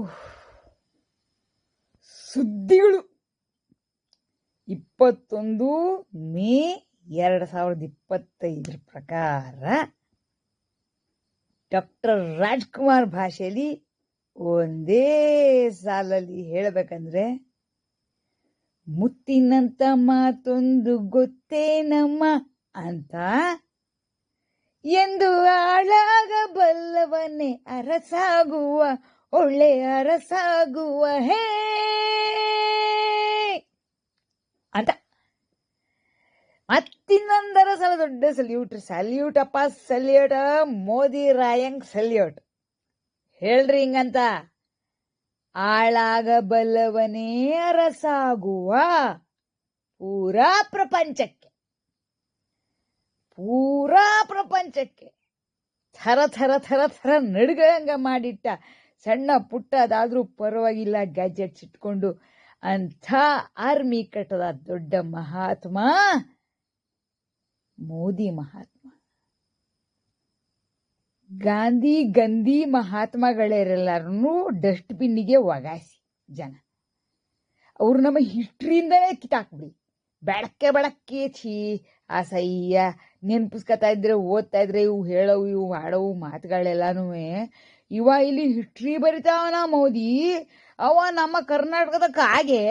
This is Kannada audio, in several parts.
ಉಫ್. ಸುದ್ದಿಗಳು 21 ಮೇ 2025 ಪ್ರಕಾರ ಡಾಕ್ಟರ್ ರಾಜ್ಕುಮಾರ್ ಭಾಷೆಯಲ್ಲಿ ಒಂದೇ ಸಾಲಲ್ಲಿ ಹೇಳಬೇಕಂದ್ರೆ, ಮುತ್ತಿನಂತ ಮಾತೊಂದು ಗೊತ್ತೇನಮ್ಮ ಅಂತ ಎಂದು ಆಳಾಗಬಲ್ಲವನೇ ಅರಸಾಗುವ ಒಳ್ಳೆ ಅರಸಾಗುವ ಹೇ ಅಂತ ಮತ್ತಿನ್ನೊಂದರ ಸಲ ದೊಡ್ಡ ಸಲ್ಯೂಟ್ ಅಪ್ಪ, ಸಲ್ಯೂಟ್ ಮೋದಿ ರಾಯಂಗ್ ಸಲ್ಯೂಟ್. ಹೇಳ್ರಿ ಹಿಂಗಂತ, ಆಳಾಗಬಲ್ಲವನೇ ಅರಸಾಗುವ ಪೂರಾ ಪ್ರಪಂಚಕ್ಕೆ ಥರ ಥರ ಥರ ಥರ ನಡುಗಂಗ ಮಾಡಿಟ್ಟ ಸಣ್ಣ ಪುಟ್ಟದಾದ್ರೂ ಪರವಾಗಿಲ್ಲ ಗ್ಯಾಜೆಟ್ಸ್ ಇಟ್ಕೊಂಡು ಅಂಥ ಆರ್ಮಿ ಕಟ್ಟದ ದೊಡ್ಡ ಮಹಾತ್ಮ ಮೋದಿ ಮಹಾತ್ಮ. ಗಾಂಧಿ ಗಂಧಿ ಮಹಾತ್ಮಗಳೆಲ್ಲರನ್ನೂ ಡಸ್ಟ್ಬಿನ್ನಿಗೆ ಒಗಾಯಿಸಿ ಜನ ಅವ್ರು ನಮ್ಮ ಹಿಸ್ಟ್ರಿಯಿಂದನೇ ಕಿತ್ತಾಕ್ಬಿಡಿ. ಬೆಳಕ್ಕೆ ಛೀ ಅಸಹ್ಯ ನೆನ್ಪಿಸ್ಕೊತಾ ಇದ್ರೆ ಓದ್ತಾ ಇದ್ರೆ ಇವು ಹೇಳವು ಇವು ಮಾಡವು ಮಾತುಗಳೆಲ್ಲಾನು ಇವ ಇಲ್ಲಿ ಹಿಸ್ಟ್ರಿ ಬರಿತಾವನ ಮೋದಿ. ಅವ ನಮ್ಮ ಕರ್ನಾಟಕದ ಕಾಗೆ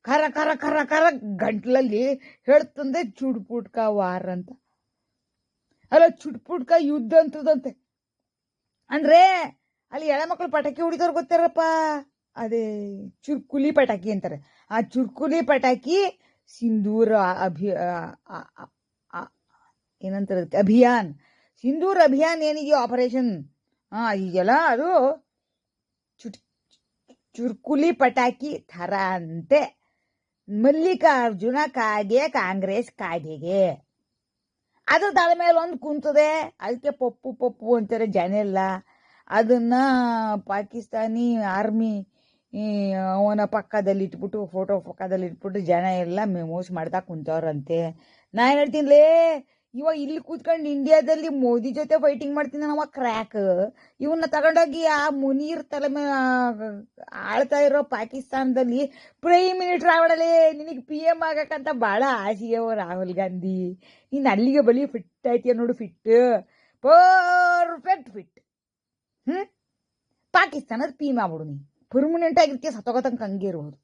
ಕರ ಕರ ಕರ ಕರ ಗಂಟ್ಲಲ್ಲಿ ಹೇಳ್ತಂದೆ ಚುಡ್ಪುಟ್ಕ ವಾರ್ ಅಂತ. ಅಲ್ಲ, ಚುಟ್ಪುಟ್ಕ ಯುದ್ಧ ಅಂತದಂತೆ. ಅಂದ್ರೆ ಅಲ್ಲಿ ಎಳೆಮಕ್ಳು ಪಟಾಕಿ ಹೊಡಿದವ್ರು ಗೊತ್ತಾರಪ್ಪ, ಅದೇ ಚುರ್ಕುಲಿ ಪಟಾಕಿ ಅಂತಾರೆ. ಆ ಚುರ್ಕುಲಿ ಪಟಾಕಿ ಸಿಂಧೂರ ಏನಂತಾರೆ ಅಭಿಯಾನ್, ಸಿಂಧೂರ್ ಅಭಿಯಾನ್ ಏನಿದೆಯೋ ಆಪರೇಷನ್, ಈಗೆಲ್ಲ ಅದು ಚುರ್ಕುಲಿ ಪಟಾಕಿ ಥರ ಅಂತೆ. ಮಲ್ಲಿಕಾರ್ಜುನ ಕಾಗೆ ಕಾಂಗ್ರೆಸ್ ಕಾಗೆಗೆ ಅದು ತಲೆ ಮೇಲೆ ಒಂದು ಕುಂತದೆ, ಅದಕ್ಕೆ ಪಪ್ಪು ಪಪ್ಪು ಅಂತಾರೆ ಜನ ಎಲ್ಲ. ಅದನ್ನ ಪಾಕಿಸ್ತಾನಿ ಆರ್ಮಿ ಅವನ ಪಕ್ಕದಲ್ಲಿ ಇಟ್ಬಿಟ್ಟು ಫೋಟೋ ಪಕ್ಕದಲ್ಲಿ ಇಟ್ಬಿಟ್ಟು ಜನ ಎಲ್ಲ ಮೆಮೋಸ್ ಮಾಡ್ತಾ ಕುಂತವ್ರಂತೆ. ನಾ ಏನು ಹೇಳ್ತೀನಿಲೇ, ಇವಾಗ ಇಲ್ಲಿ ಕೂತ್ಕೊಂಡು ಇಂಡಿಯಾದಲ್ಲಿ ಮೋದಿ ಜೊತೆ ಫೈಟಿಂಗ್ ಮಾಡ್ತೀನಿ ನಾವು ಕ್ರ್ಯಾಕ್. ಇವನ್ನ ತಗೊಂಡೋಗಿ ಆ ಮುನೀರ್ ತಲೆ ಮೇಲೆ ಆಳ್ತಾ ಇರೋ ಪಾಕಿಸ್ತಾನದಲ್ಲಿ ಪ್ರೈಮ್ ಮಿನಿಸ್ಟರ್ ಆವಡಲೇ, ನಿನಗೆ PM ಆಗಕ್ಕಂತ ಭಾಳ ಆಸೆಯವ ರಾಹುಲ್ ಗಾಂಧಿ. ನೀನು ಅಲ್ಲಿಗೆ ಬಳಿ ಫಿಟ್ ಆಯ್ತೀಯ ನೋಡು, ಪರ್ಫೆಕ್ಟ್ ಫಿಟ್. ಪಾಕಿಸ್ತಾನದ PM ಆಗ್ಬಿಡು, ನೀ ಪರ್ಮನೆಂಟ್ ಆಗಿರ್ತೀಯ, ಸತ್ತೋಗತಂಕ ಹಂಗೆ ಇರ್ಬೋದು.